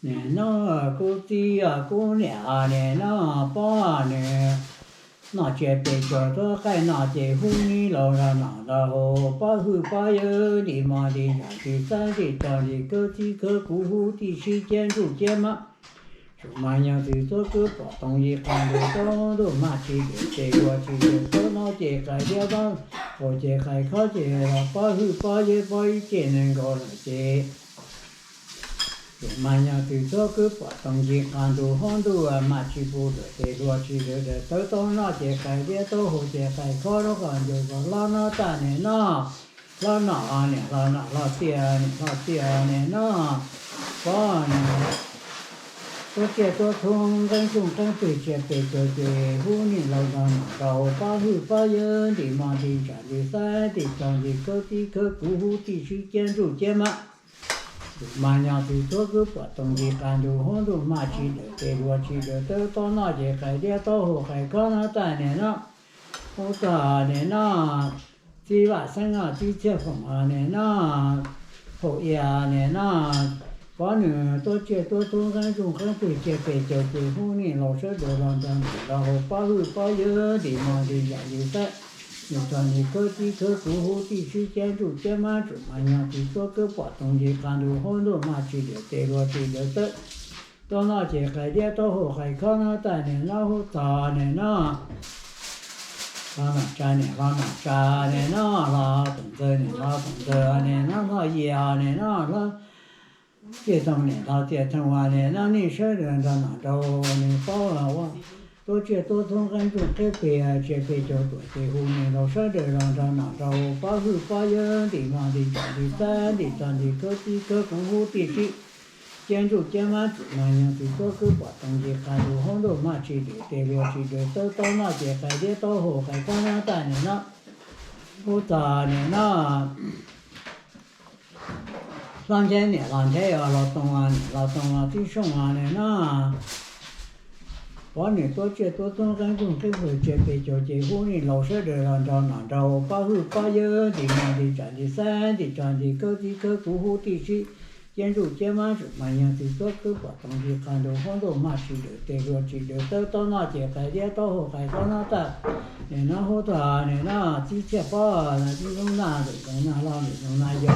年那古地啊古年啊年那八年，那这边叫做海那这湖里老上那的后，八后八有的嘛的呀的三的长的个地个古湖的是建筑建嘛。什么样的做个不同意看的东都马起的，这个去的到那这开了当，我这开考这了，八后八有八一这能够了这。什么样的做个不同意看的很多啊马起不的，这个去的到那这开了到后这开考了看就说老那大年那，老那二年老那老第二年那，八年。多借多从跟中跟北借北就借，湖里老长到八后八有的嘛的山的山的长的高的高古湖的是建筑建嘛，马娘的做个不同的干就很多马去的，这个去的都到那些海边到后海搞那3年了，我3年了，第8生啊，第7风啊年了，后1年了。把呢多借多从跟中跟北借北就借湖里老师就让咱然后八后八有的嘛的呀的在，你说你各地各古湖地区建筑建嘛子嘛样的做个不同的看到很多嘛去的这个去的的，到那些海边到后海考那3年然后3年了。3年了，老同志年了，2年了。这3年到这3年，那你说的到哪到你包了我，多借多从跟中这边啊，这边就多这湖里老说的让到哪到八后八有的嘛的家的山的长的各地各古湖地区，建筑建完子那样的做个不同的看到很多嘛去的，这个去的都到那些海边到后海搞那3年了，我3年了。3000年要老东啊最凶啊那，把你多借多从跟中这回这边就这湖里老说的让到哪到八后八有的嘛的山的山的长的高的高古湖地区，建筑建完子嘛样的做个不同的看到很多嘛去的，这个去的都到那些海边到后海到那的，然后3年了，第7把那这种那的那老的那有。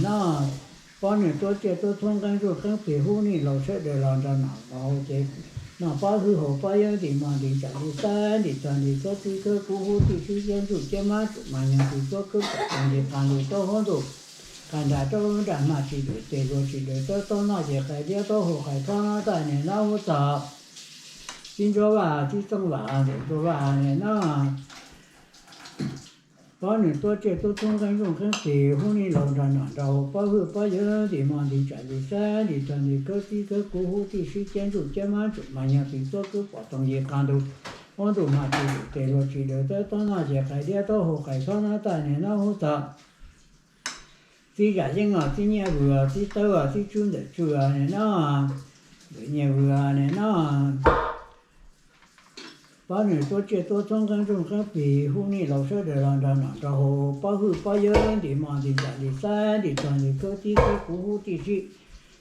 那把你多借多从跟中跟北湖里老说的让到哪，然后这那八后八有的嘛的山的山的长的各地各古湖地区建筑建嘛子嘛样的做个不同的看到到很多，看着都在嘛去的，这个去的到那些海边到后海考那3年然后找，今朝吧第3晚的这晚的那。把你多借多从跟中跟北湖里老长哪到八后八有的嘛的山的山的长的各地各古湖地区建筑建嘛子嘛样的做个不同的看到，很多嘛去的，这个去的到那些海边到后海考那3年然后找，最热情啊，最热乎啊，最多啊，最准的主啊那，热乎啊那。把你多借多从跟中跟北湖里老说的让到哪到八后八有的嘛的山的山的长的各地各古湖地区，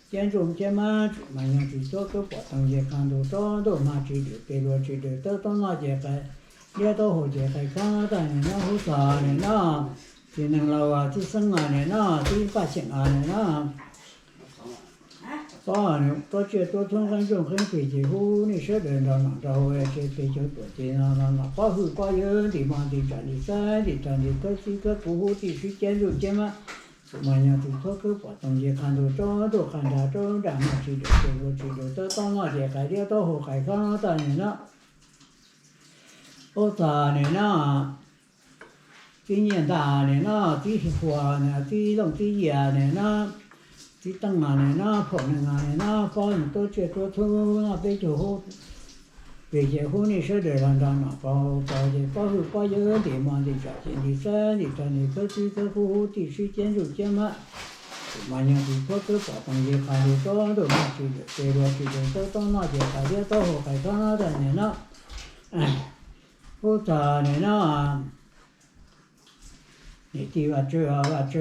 建筑建嘛子嘛样的做个不同的看到到嘛去的，这个去的到那些海，也到后些海看那3年然后3年了，第2老啊第3年了，第8生年了。8年多借多从跟中跟北极湖里说的让哪到这北就多这那八后八有的嘛的山的山的长的各地各古湖地区建筑建嘛，嘛样的做个不同的看到都看着都在嘛去的，这个去的到那些海边到后海考那3年了，我3年了，今年3年了，第4年第6第2年了。第3年了，破2年了，把你多借多从那北极湖里说的让到哪包这八后八有的嘛的山的山的长的各地各古湖地区建筑建嘛，嘛样的做个不同的看到都嘛去的，这个去的到那些海边到后海考那3年了，我3年了，你第2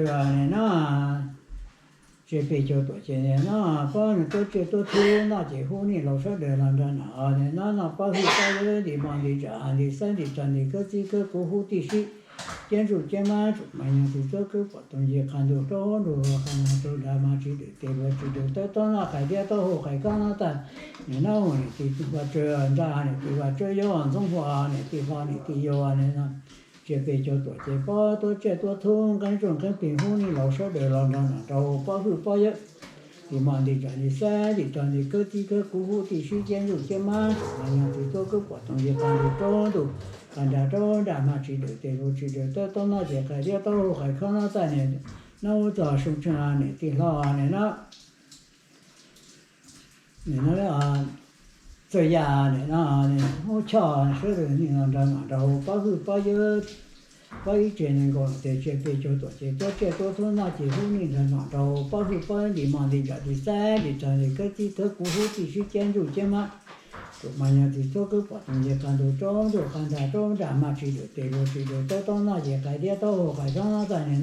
年了。这辈就多些年那帮人多这多土那这户你老少的人着那的那八户八人的忙的站的山的站的各几个古户地区。建筑建满住，满样的这个活动也看到着路，看到着咱们这个对吧？这个到那海边到后海港那单，你那我呢地方这咱呢对吧？这要往中华呢地方呢地要啊呢那，这边叫多这包多这多通跟中跟平湖呢老少的人那着保护保育。地方的站的山的站的各几个古户地区建筑建满，满样的这个活动也看到着路。看着着咱们这个对路这个到那些海边到海看那咱呢，那我早收成啊呢，地老啊呢那这样呢我瞧是的你那着保护保育这能够在这边就多些多这多从那几户人那着保护保育的忙的这的山的这的各几个古户地区建筑建满。满样的这个活动也看到中都看到中咱们这个对路这个到那些海边到海上那咱呢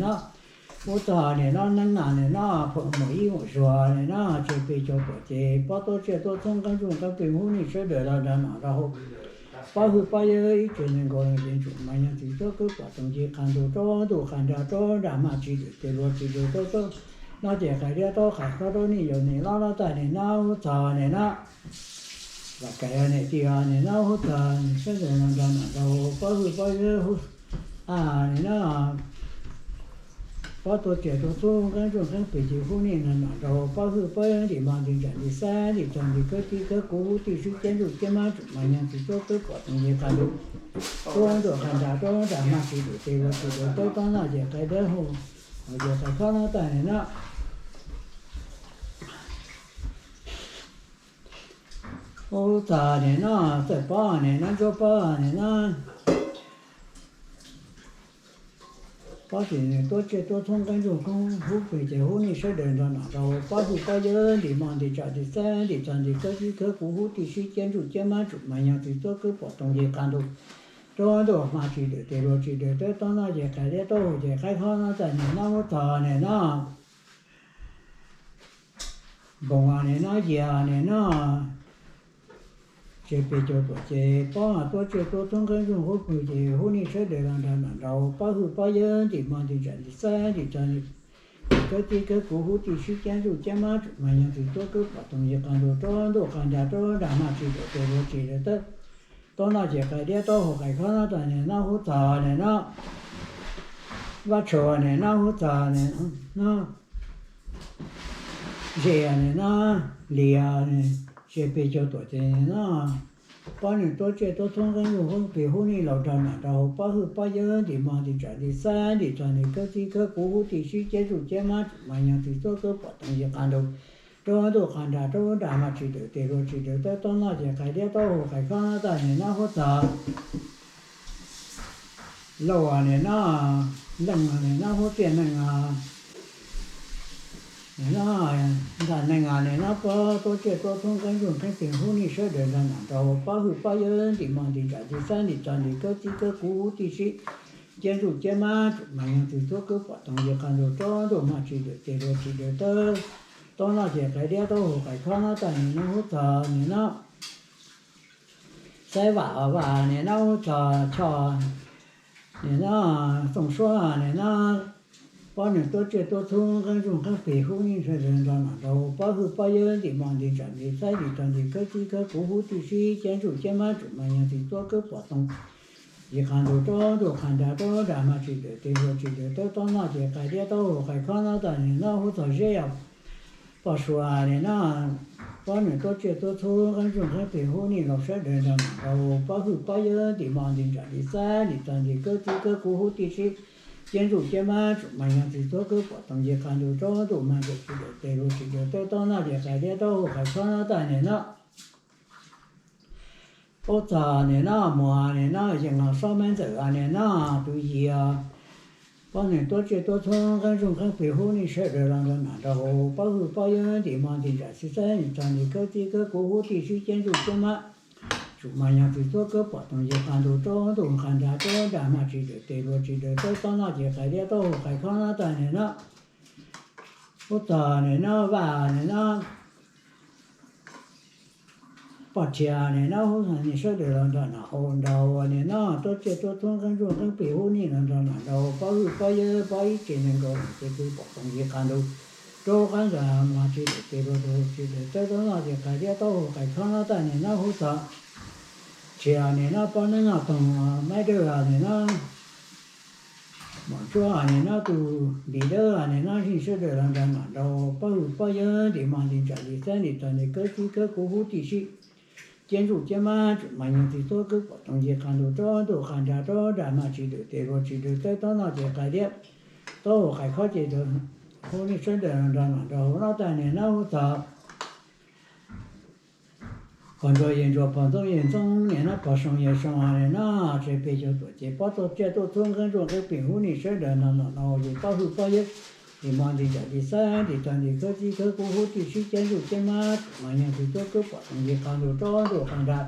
那，我早呢那能啊呢那没有说呢那这边就多些，把到这多从跟中跟北湖呢说的了咱那然后，保护保育一直能够建筑，满样的这个活动也看到中都看到中咱们这个对路这个到那些海边到海上到呢有呢那咱呢那我早呢那。那该呢，地啊呢，那好大，现在那保护保育啊，那把多这多从跟中跟北京户呢那保护保育的忙的站的山的站的各地个古户地区建筑建满住，满样子做个活动也看到，中都看到中咱们这个都到那些海边后，我就还看到咱呢那。我早年那在8年那做8年那，8年多这多从跟中跟湖北这湖呢说的那着保护保育的忙的这的山的站的各几个古户地区建筑建满住，满样的做个活动也看到，中都嘛这个对路这个到那些海边到这海看那咱呢那我早年那，5年那1年那。这边就多些，把多这多从跟中湖北这湖呢说的那着保护保育的忙的站的山的站的，各地个古户地区建筑建满住，满样的做个活动也看到中都看到中咱们这个对路这个到那些海边到海看那咱呢那好早呢那，我车呢那好早呢那，这样呢那里啊呢。这边就多些那，把人多这多从跟中湖北湖呢老站那着保护保育的忙的站的山的站的各几个古户地区建筑建满，满样的做个活动也看到，中都看到中咱们这个对路这个到那些海边到海看那咱呢那好早，路啊呢那冷啊呢那好变冷啊。咱那啊那把多这多从跟中跟平湖呢说的那着保护保育的忙的站的山的站的各几个古户地区建筑建满住，满样的做个活动也看到中都嘛这个对路这个到那些海边到海看那咱呢那好早呢那，晒娃娃呢那好早瞧，呢那松树啊呢那。把人多这多从跟中跟北湖呢说的那着保护保育的忙的站的山的站的各几个古户地区建筑建满住，满样的做个活动，也看到中都看到中咱们这个对路这个到那些海边到海看那咱呢那好早这样，把说呢那，把人多这多从跟中跟北湖呢老说的那着保护保育的忙的站的山的站的各几个古户地区。建筑建满住，满样的做个活动也看到中都满的这个对路这个到那些海边到海看那咱呢那，我早呢那么呢那像啊上班走啊呢那都一样，把人多这多从跟中跟北湖呢说的那着保护保育的忙的这些山的站的各几个古户地区建筑建满。住满样的做个活动也看到中都看到中咱们这个对路这个到那些海边到海看那咱呢那，我早年那晚年那。把家呢，那好像你说的那那好，那我呢那多接多通跟着跟背后呢那我把一件那个这个把东西看到，找看着嘛这个这个这个这个那就开始到开看那单呢那好啥，家呢那把那东啊买的啊呢那。mà cho anh nó tu đi đó anh nó thì sẽ được làm ra đâu bao giờ thì mà đi trả đi xe đi trả đi cái cố hữu thì sĩ kiến trúc chế mà những thì tôi cứ bắt đầu việc làm đồ khán giả đó đã mà chỉ được tới đó là chỉ cái đẹp tôi phải khó chỉ được hôm nay sẽ được làm ra đâu nó tại này nó sao còn rồi hiện rồi phần trong hiện trong này nó có sống hiện sống này nó sẽ bị cho tổ chức bắt đầu chế độ thông cái rồi cái bình thường này sẽ được nó gì bao nhiêu thì mà đi trả đi xa thì toàn đi cái gì cái cố hữu thì sĩ kiến trúc chế mà những thì tôi cứ bắt đầu việc làm đồ khán giả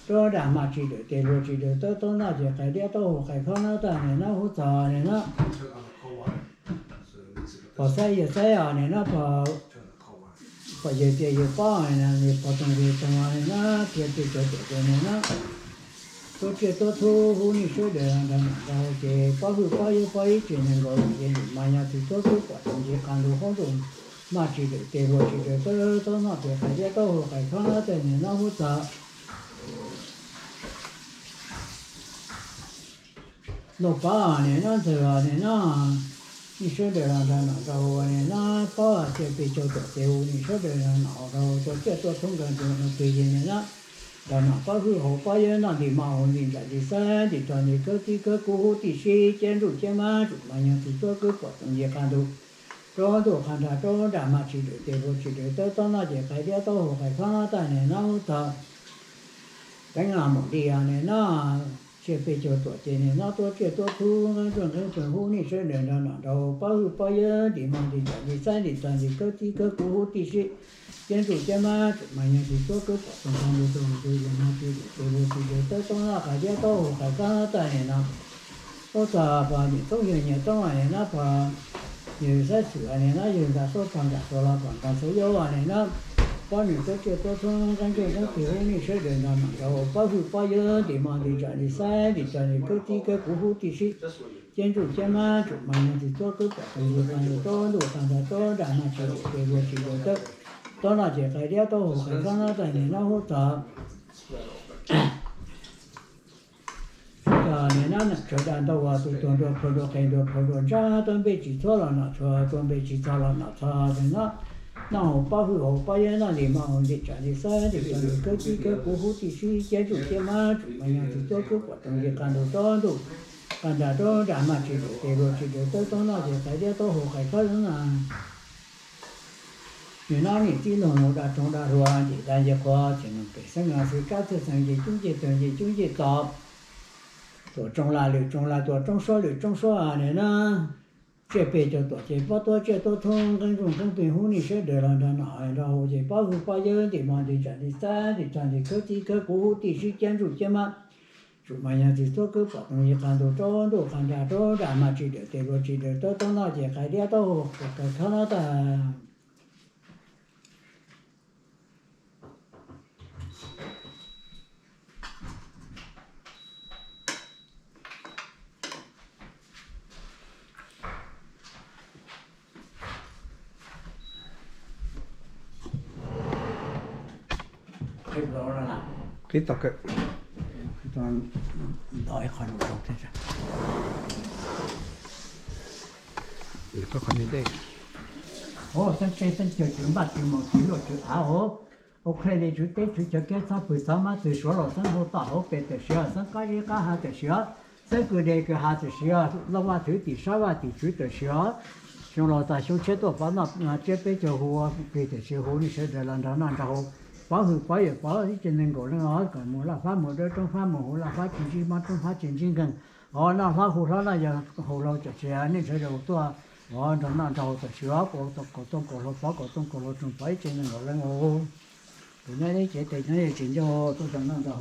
đó đã mà chỉ được tới đó là chỉ cái đẹp đó cái khó nó tại này nó hỗ trợ này nó có sai à này nó có giờ bao này này bắt đầu việc này nó cái này nó tôi thu hút ni số đề là đâu cái bao nhiêu chuyện này rồi mà nhà thì tôi cứ bắt đầu việc làm đồ không dùng mà chỉ được tới đó nó chỉ cái đẹp đó cái khó nó tại này nó hỗ trợ nó ba này nó thừa này nó你说的那đâu này nó có cái bị cho tổ tiêu你说的那đâu cho cái tổ thông cần cho nó tùy này nó đó nó có hư hậu bao nhiêu nó thì màu thì lại thì sao thì cho nên cái cố thì sĩ kiến trúc chế mà chúng mà những thì tôi cứ bắt đầu việc làm đồ đồ khán giả đồ đã mà chỉ được tới đó nó chỉ cái đó tôi cái khó nó tại này nó thật cái làm một đi này nó sẽ bị cho tổ chức này nó tổ chức tổ thu cái trường hữu này sẽ được nó đâu bao nhiêu thì mà thì chạy sai thì toàn thì cái cố thì sĩ kiến trúc chế mà những thì tôi cứ bắt đầu làm đồ mà thì tới đó là cái đó cái khó tại này nó tôi ta bà thì tôi nhiều trong này nó bà nhiều sai sửa này nó nhiều là số bằng cả số là bằng số dấu này nó có những cái thông cái kiểu này sẽ được làm đâu bao nhiêu thì mà đi trả đi sai thì trả đi cái cố hữu thì sĩ kiến trúc chế mà những thì tôi cứ bắt đầu việc làm đồ khán giả đó đã mà chỉ được tới đó là chỉ cái đó tôi cái nó tại này nó hỗ trợ này nó trở thành đâu à tụi tôi được cái được ra tôi bị chỉ cho là nó cho tôi bị chỉ cho là nó cho thì nó bao nhiêu nó thì mà đi trả đi sai thì cái cố hữu thì sĩ chế chủ chế mà những thì tôi cứ bắt đầu việc làm đồ còn đã đó đã mà chỉ được tới đó là chỉ cái đó tôi cái khó là vì nó thì chỉ là một đã trong đã rồi thì đại gia qua chỉ là cái sinh hoạt sự các thứ sang gì chúng gì tập tổ trong là tổ trong số này nó chế bị cho tổ chế bắt tổ chế tổ thông cái bình hữu này sẽ được làm ra nào đâu thì bao nhiêu thì mà thì trả đi xa thì trả đi cái cố hữu thì sĩ kiến trúc chế mà chủ mà nhà thì tôi cứ bắt người làm đồ khán giả đó đã mà chỉ được tới đó là chỉ cái đó đâu cái khó nó ta Cái tóc cái toàn đói khỏi một chút thế có còn như đây sân chơi chúng bắt chúng một chỉ lo chúng ok thì chúng tết chúng chơi cái sao phải sao mà từ số lo sân hồ tạo về từ xưa sân cái gì cả hai từ xưa sân cứ đây cái hai từ xưa lâu qua thứ thì sao qua thì chú từ xưa chúng lo ta chúng chế độ bắt nó chế bây giờ hồ về từ xưa hồ thì sẽ để làm đó làm đâu bao giờ cái chuyện này gọi là còn một là phát một đôi trong phát một là phát chính trị mà trong phát chính trị gần nó phát hồ đó là giờ hồ lâu cho xe nên sẽ đầu tua nó làm đầu cho sữa cổ tông trong phải chuyện này gọi là ngô tụi nó đấy chế tình nó chuyện cho tôi chẳng làm đâu